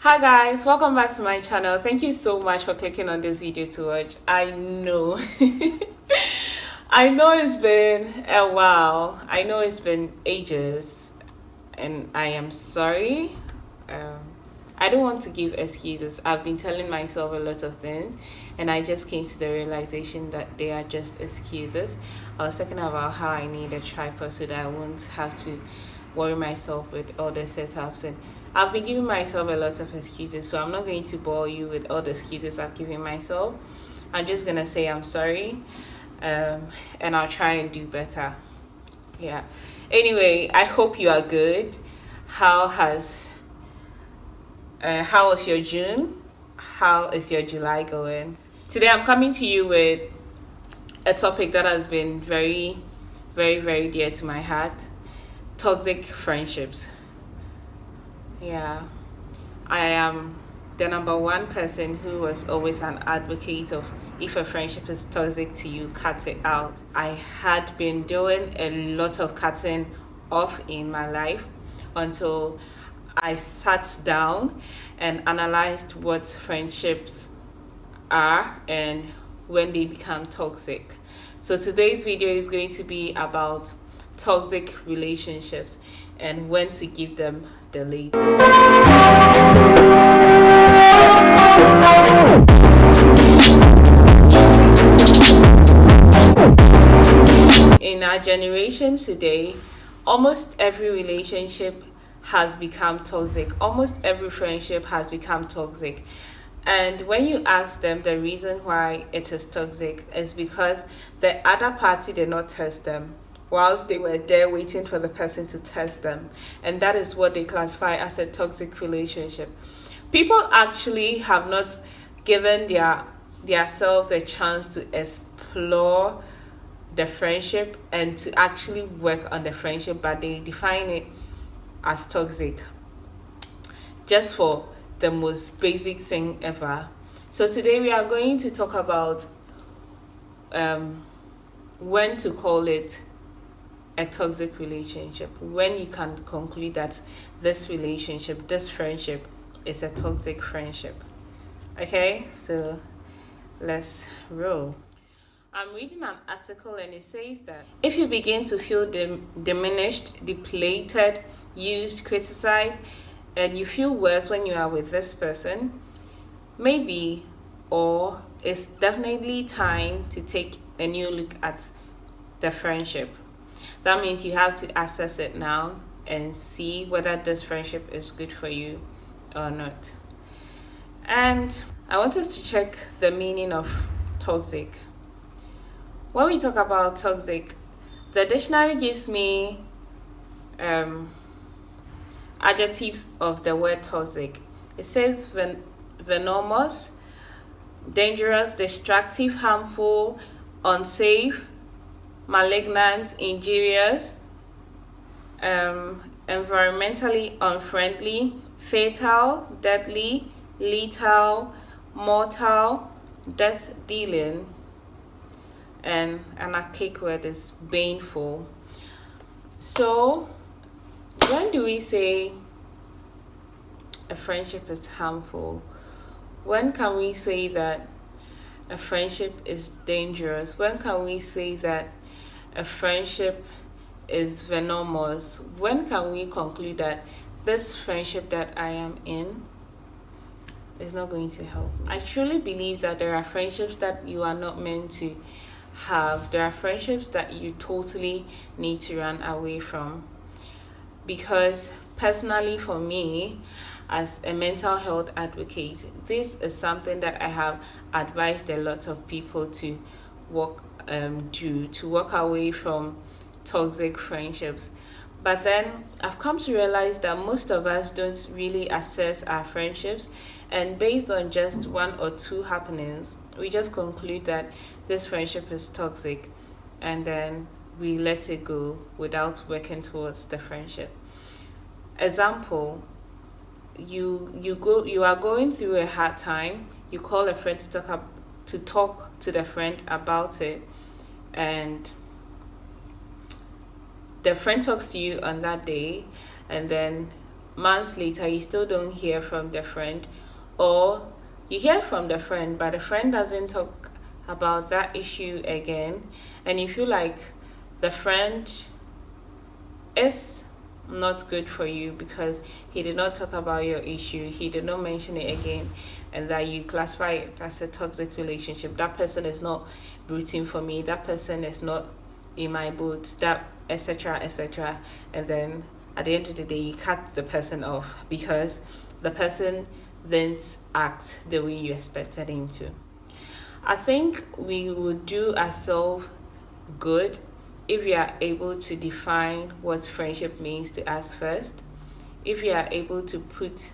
Hi guys, welcome back to my channel. Thank you so much for clicking on this video to watch. I know I know it's been a while. I know it's been ages and I am sorry. um I don't want to give excuses. I've been telling myself a lot of things and I just came to the realization that they are just excuses. I was talking about how I need a tripod so that I won't have to worry myself with all the setups, and I've been giving myself a lot of excuses, so I'm not going to bore you with all the excuses I've given myself. I'm just gonna say I'm sorry, and I'll try and do better. Yeah. Anyway, I hope you are good. How was your June? How is your July going? Today I'm coming to you with a topic that has been very, very, very dear to my heart: toxic friendships. Yeah, I am the number one person who was always an advocate of, if a friendship is toxic to you, cut it out. I had been doing a lot of cutting off in my life until I sat down and analyzed what friendships are and when they become toxic. So today's video is going to be about toxic relationships and when to give them the label. In our generation today, almost every relationship has become toxic. Almost every friendship has become toxic. And when you ask them the reason why it is toxic is because the other party did not test them whilst they were there waiting for the person to test them. And that is what they classify as a toxic relationship. People actually have not given their self the chance to explore the friendship and to actually work on the friendship, but they define it as toxic just for the most basic thing ever. So today we are going to talk about when to call it a toxic relationship, when you can conclude that this relationship, this friendship is a toxic friendship. Okay, so let's roll. I'm reading an article and it says that if you begin to feel diminished, depleted, used, criticized, and you feel worse when you are with this person, maybe, or it's definitely time to take a new look at the friendship. That means you have to assess it now and see whether this friendship is good for you or not. And I want us to check the meaning of toxic. When we talk about toxic, the dictionary gives me adjectives of the word toxic. It says venomous, dangerous, destructive, harmful, unsafe, malignant, injurious, environmentally unfriendly, fatal, deadly, lethal, mortal, death dealing, and an archaic word is baneful. So when do we say a friendship is harmful? When can we say that a friendship is dangerous? When can we say that a friendship is venomous? When can we conclude that this friendship that I am in is not going to help me? I truly believe that there are friendships that you are not meant to have. There are friendships that you totally need to run away from. Because personally for me, as a mental health advocate, this is something that I have advised a lot of people to walk away from toxic friendships. But then I've come to realize that most of us don't really assess our friendships, and based on just one or two happenings, we just conclude that this friendship is toxic, and then we let it go without working towards the friendship. Example, you are going through a hard time. You call a friend to talk to the friend about it, and the friend talks to you on that day, and then months later you still don't hear from the friend, or you hear from the friend but the friend doesn't talk about that issue again, and you feel like the friend is not good for you because he did not talk about your issue, he did not mention it again, and that you classify it as a toxic relationship. That person is not rooting for me, that person is not in my boots, that etc etc, and then at the end of the day you cut the person off because the person didn't act the way you expected him to. I think we would do ourselves good if we are able to define what friendship means to us first, if we are able to put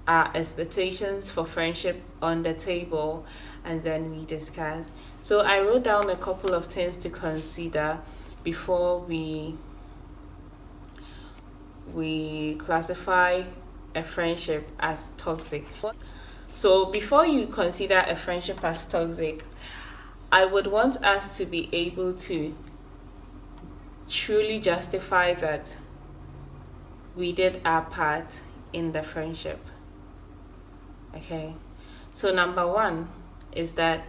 our expectations for friendship on the table, and then we discuss. So I wrote down a couple of things to consider before we classify a friendship as toxic. So before you consider a friendship as toxic, I would want us to be able to truly justify that we did our part in the friendship. Okay, so number one is that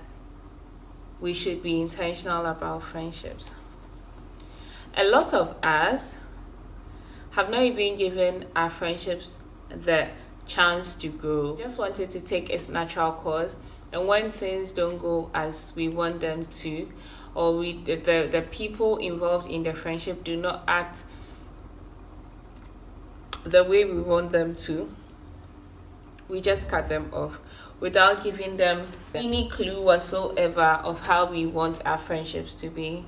we should be intentional about friendships. A lot of us have not even given our friendships the chance to grow. Just wanted to take its natural course, and when things don't go as we want them to, or the people involved in the friendship do not act the way we want them to, we just cut them off without giving them any clue whatsoever of how we want our friendships to be.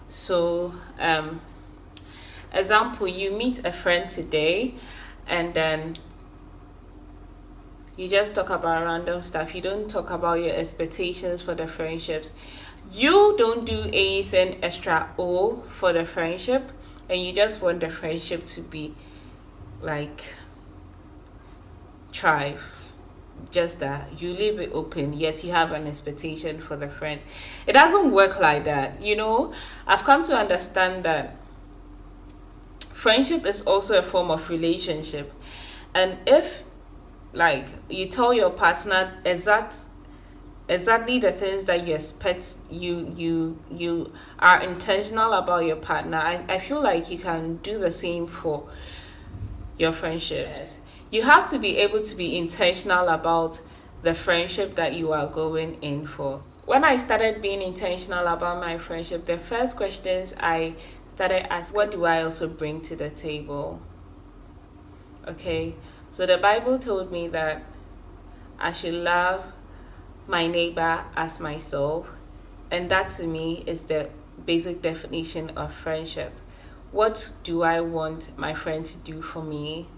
So example, you meet a friend today and then you just talk about random stuff. You don't talk about your expectations for the friendships. You don't do anything extra for the friendship, and you just want the friendship to be like thrive. Just that you leave it open, yet you have an expectation for the friend. It doesn't work like that. I've come to understand that friendship is also a form of relationship, and if like you tell your partner exactly the things that you expect, you are intentional about your partner, I feel like you can do the same for your friendships. You have to be able to be intentional about the friendship that you are going in for. When I started being intentional about my friendship, the first questions I started asking, what do I also bring to the table? Okay, so the Bible told me that I should love my neighbor as myself, and that to me is the basic definition of friendship. What do I want my friend to do for me,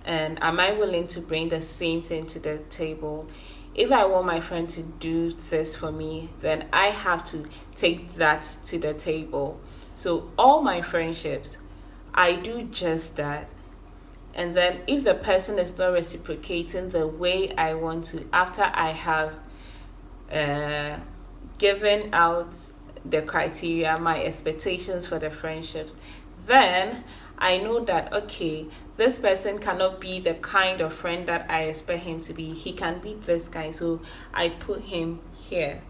and am I willing to bring the same thing to the table? If I want my friend to do this for me, then I have to take that to the table. So all my friendships, I do just that. And then if the person is not reciprocating the way I want to, after I have given out the criteria, my expectations for the friendships, then I know that, okay, this person cannot be the kind of friend that I expect him to be. He can be this guy, so I put him here.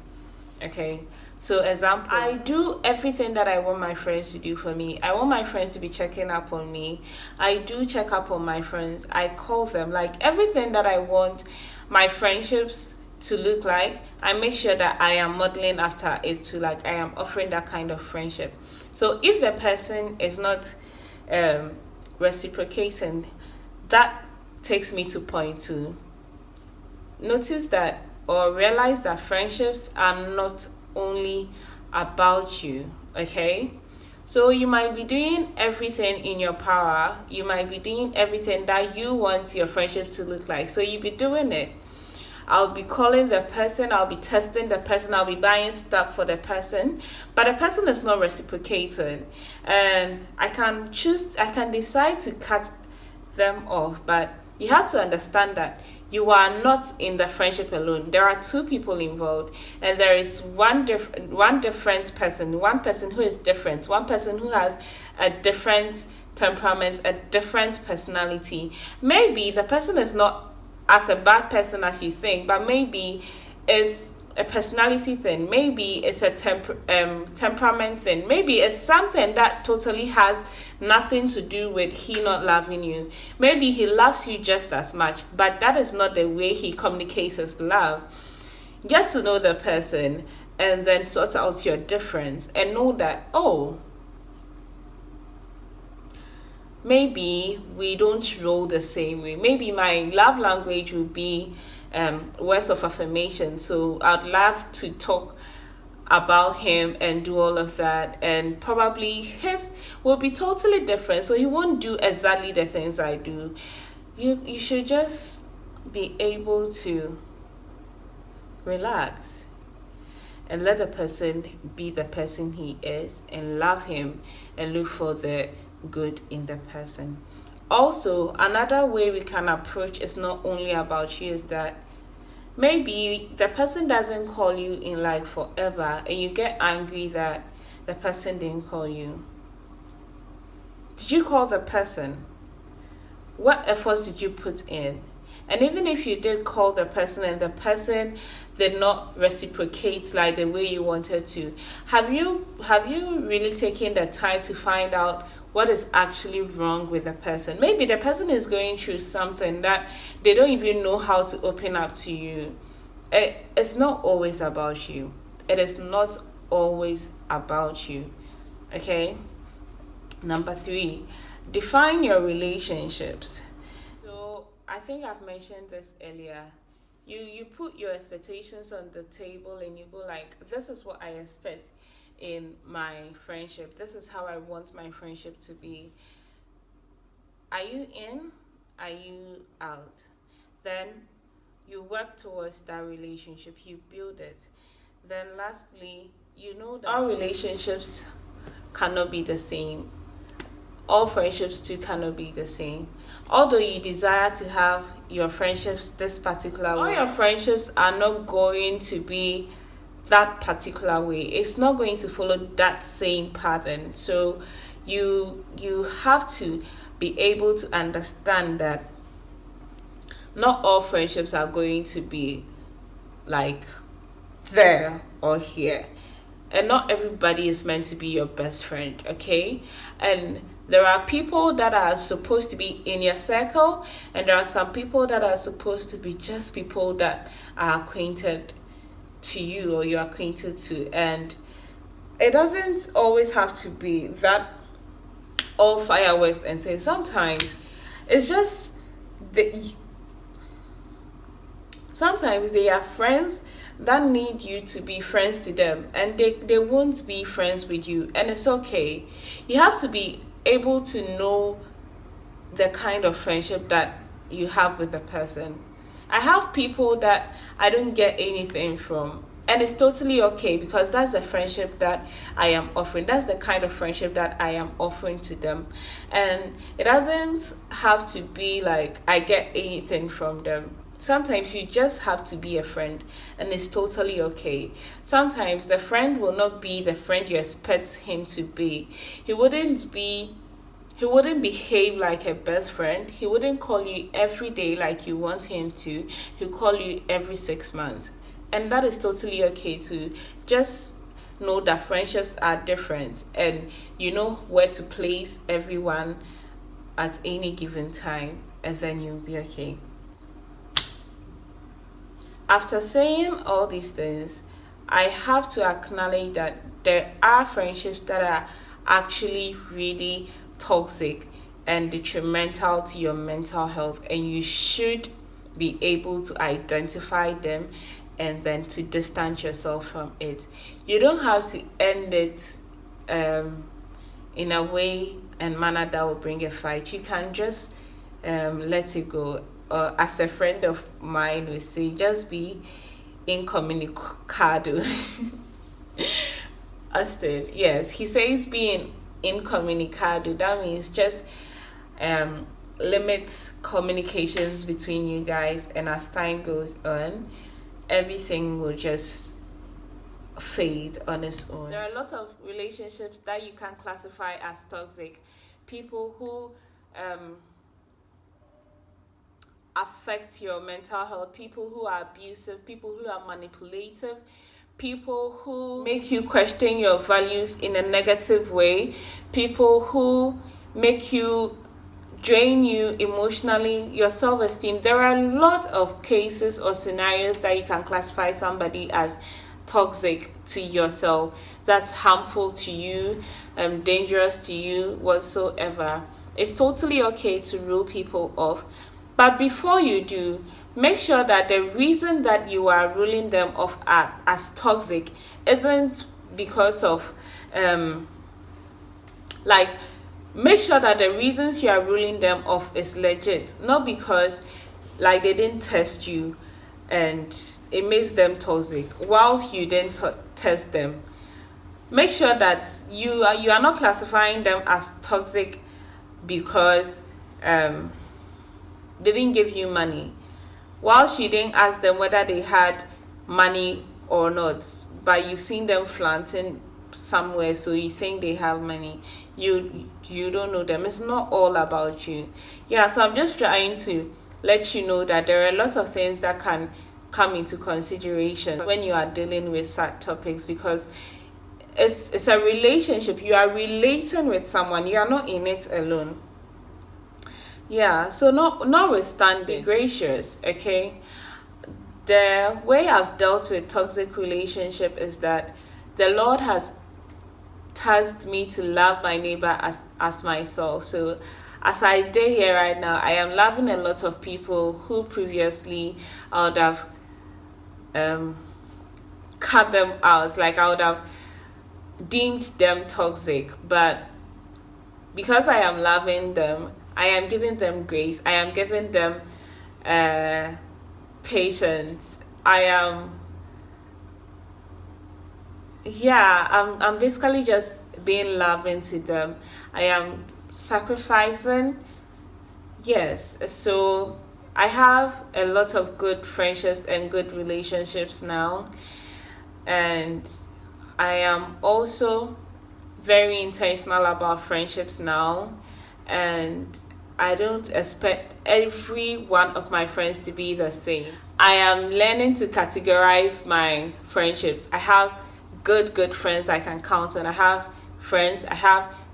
Okay, so example, I do everything that I want my friends to do for me. I want my friends to be checking up on me. I do check up on my friends. I call them, like everything that I want my friendships to look like, I make sure that I am modeling after it too, like I am offering that kind of friendship. So if the person is not reciprocating, that takes me to point two. Notice that, or realize that friendships are not only about you, okay? So you might be doing everything in your power. You might be doing everything that you want your friendship to look like. So you be doing it. I'll be calling the person, I'll be testing the person, I'll be buying stuff for the person, but the person is not reciprocating. And I can decide to cut them off, but you have to understand that you are not in the friendship alone. There are two people involved, and there is one different person, one person who is different, one person who has a different temperament, a different personality. Maybe the person is not as a bad person as you think, but maybe it's a personality thing. Maybe it's a temperament thing. Maybe it's something that totally has nothing to do with he not loving you. Maybe he loves you just as much, but that is not the way he communicates his love. Get to know the person and then sort out your difference and know that, oh, maybe we don't roll the same way. Maybe my love language will be words of affirmation. So I'd love to talk about him and do all of that. And probably his will be totally different. So he won't do exactly the things I do. You should just be able to relax and let the person be the person he is and love him and look for the good in the person. Also, another way we can approach is not only about you is that maybe the person doesn't call you in like forever and you get angry that the person didn't call you. Did you call the person? What efforts did you put in? And even if you did call the person and the person did not reciprocate like the way you wanted to, have you really taken the time to find out what is actually wrong with the person? Maybe the person is going through something that they don't even know how to open up to you. It's not always about you. It is not always about you. Okay? Number 3, define your relationships. I think I've mentioned this earlier. You put your expectations on the table and you go like, this is what I expect in my friendship. This is how I want my friendship to be. Are you in? Are you out? Then you work towards that relationship. You build it. Then lastly, you know that all relationships cannot be the same. All friendships too cannot be the same. Although you desire to have your friendships this particular way, all your friendships are not going to be that particular way. It's not going to follow that same pattern. So you have to be able to understand that not all friendships are going to be like there or here. And not everybody is meant to be your best friend, okay? And there are people that are supposed to be in your circle, and there are some people that are supposed to be just people that are acquainted to you or you're acquainted to. And it doesn't always have to be that all fireworks and things. Sometimes it's just sometimes they are friends that need you to be friends to them, and they won't be friends with you, and it's okay. You have to be able to know the kind of friendship that you have with the person. I have people that I don't get anything from, and it's totally okay, because that's the friendship that I am offering. That's the kind of friendship that I am offering to them. And it doesn't have to be like I get anything from them. Sometimes you just have to be a friend, and it's totally okay. Sometimes the friend will not be the friend you expect him to be. He wouldn't behave like a best friend. He wouldn't call you every day like you want him to. He'll call you every 6 months. And that is totally okay too. Just know that friendships are different, and you know where to place everyone at any given time, and then you'll be okay. After saying all these things, I have to acknowledge that there are friendships that are actually really toxic and detrimental to your mental health, and you should be able to identify them and then to distance yourself from it. You don't have to end it in a way and manner that will bring a fight. You can just let it go. As a friend of mine would say, just be incommunicado. Austin, yes, he says being incommunicado. That means just limit communications between you guys, and as time goes on, everything will just fade on its own. There are a lot of relationships that you can classify as toxic. people who affect your mental health, people who are abusive, people who are manipulative, people who make you question your values in a negative way, people who make you drain you emotionally, your self-esteem. There are a lot of cases or scenarios that you can classify somebody as toxic to yourself, that's harmful to you, dangerous to you whatsoever. It's totally okay to rule people off, but before you do, make sure that the reason that you are ruling them off as toxic isn't because of make sure that the reasons you are ruling them off is legit, not because they didn't test you and it makes them toxic whilst you didn't test them. Make sure that you are not classifying them as toxic because they didn't give you money, whilst you didn't ask them whether they had money or not, but you've seen them flaunting somewhere, so you think they have money. You don't know them. It's not all about you. So I'm just trying to let you know that there are lots of things that can come into consideration when you are dealing with such topics, because it's a relationship. You are relating with someone. You are not in it alone. So notwithstanding, be gracious, okay? The way I've dealt with toxic relationship is that the Lord has tasked me to love my neighbor as myself. So as I did here right now, I am loving a lot of people who previously I would have cut them out, I would have deemed them toxic. But because I am loving them, I am giving them grace, I am giving them patience. I'm basically just being loving to them. I am sacrificing. Yes, so I have a lot of good friendships and good relationships now, and I am also very intentional about friendships now, and I don't expect every one of my friends to be the same. I am learning to categorize my friendships. I have good friends I can count on. I have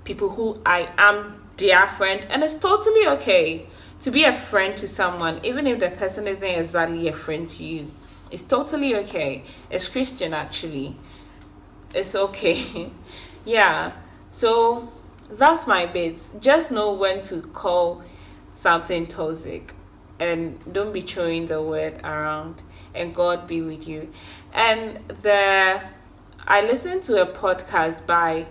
people who I am their friend, and it's totally okay to be a friend to someone, even if the person isn't exactly a friend to you. It's totally okay. It's Christian, actually. It's okay. So that's my bit. Just know when to call something toxic, and don't be throwing the word around, and God be with you. And I listened to a podcast by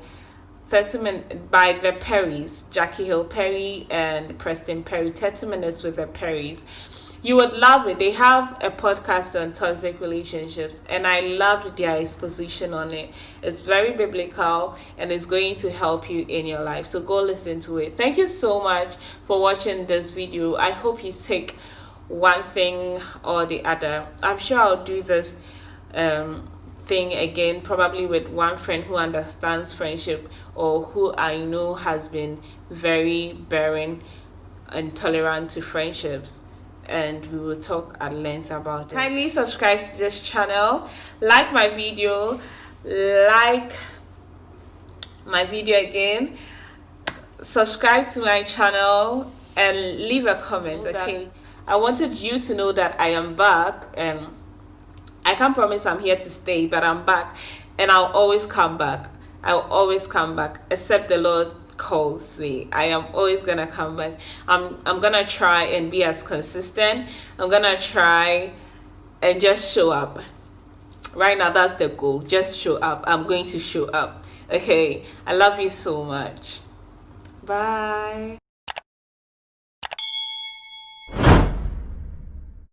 the Perrys, Jackie Hill Perry and Preston Perry, 30 Minutes with the Perrys. You would love it. They have a podcast on toxic relationships, and I loved their exposition on it. It's very biblical, and it's going to help you in your life. So go listen to it. Thank you so much for watching this video. I hope you take one thing or the other. I'm sure I'll do this thing again, probably with one friend who understands friendship, or who I know has been very bearing and tolerant to friendships, and we will talk at length about it. Kindly subscribe to this channel, like my video again, subscribe to my channel, and leave a comment. Okay, I wanted you to know that I am back, and I can't promise I'm here to stay, but I'm back, and I'll always come back. I'll always come back, except the Lord calls me. I am always gonna come back. I'm gonna try and be as consistent. I'm gonna try and just show up. Right now, that's the goal. Just show up. I'm going to show up. Okay, I love you so much. Bye.